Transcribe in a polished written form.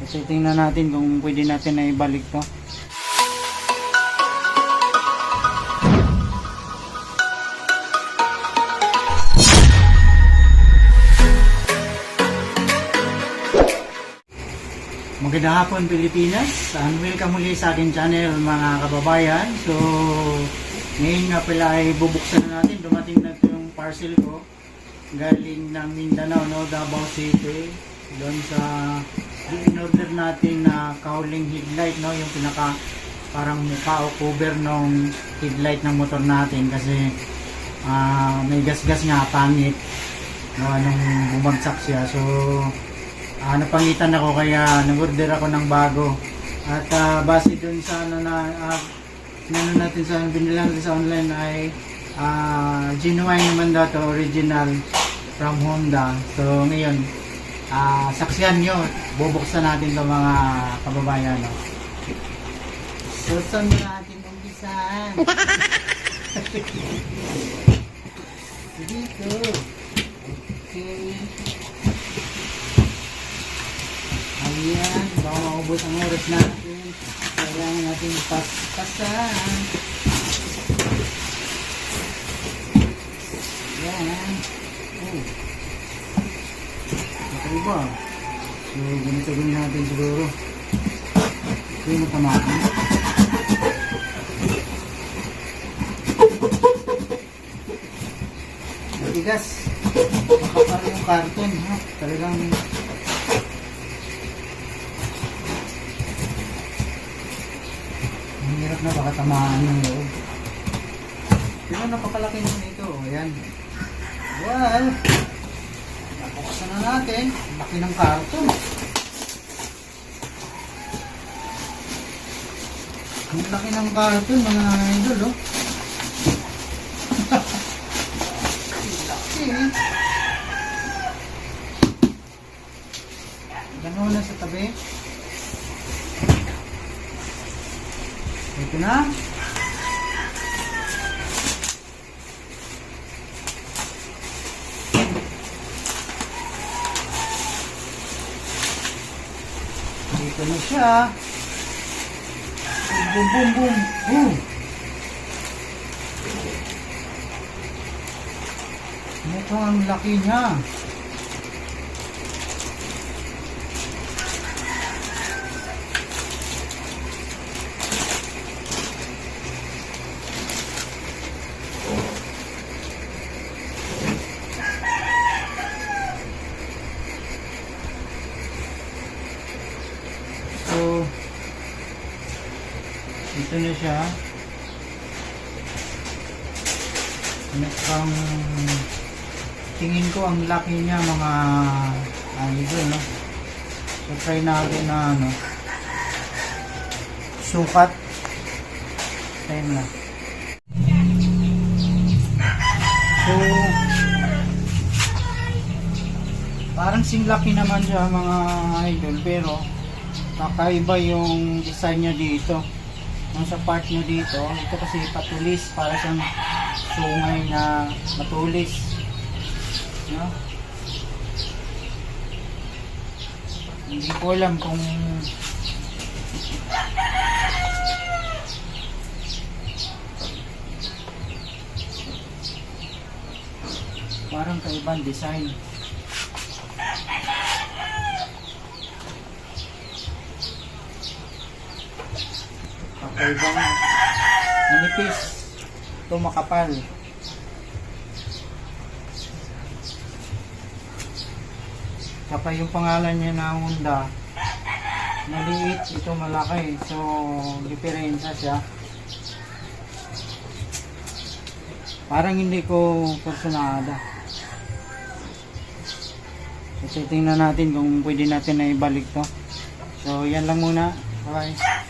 So tingnan natin kung pwede natin na ibalik to. Magandang hapon Pilipinas, and welcome muli sa ating channel mga kababayan. So ngayon nga pala ay bubuksan na natin. Dumating na ito yung parcel ko galing ng Mindanao, no? Davao City, doon sa in-order natin na cowling headlight, no? Yung pinaka parang mukha o cover ng headlight ng motor natin kasi may gas-gas nga, pangit, no? Nung bumagsak siya. So napangitan ako kaya nag-order ako ng bago. At base dun sa natin sa binilang natin sa online ay genuine naman daw to, original from Honda. So ngayon saksihan nyo, bubuksan natin to mga kababayan, no? So saan natin umpisahan? Dito. Okay. Ayan, baka maubos ang oras natin. Kailangan natin paspasan. Ayan. Oh. Okay ba? So, ganito gawin natin siguro. Okay, matamakan. Matigas. Makapal yung karton, ha? Talagang hirap na, baka tamaan ng loob. Pero napakalaki naman ito. Ayan. Well, napuksan na natin. Laki ng karton. Ang laki ng karton, mga idol, oh. Laki, eh. Gano'n na sa tabi. Ito na. Dito na siya. Boom, boom, boom, boom. Mukhang laki niya. So, ito na siya. Mukhang tingin ko ang laki niya, mga idol, no? So, try natin na sukat. Time na. So, parang singlaki naman siya mga idol, pero kakaiba yung design niya dito. Yung sa part niya dito, ito kasi patulis, para siyang sungay na matulis, no? Hindi ko alam kung parang kaibang design. Kakaibang manipis. Ito makapal. Saka yung pangalan niya na Honda, maliit, ito malaki. So, diferensya siya. Parang hindi ko personada. So, tingnan natin kung pwede natin na ibalik to. So, yan lang muna. Bye-bye.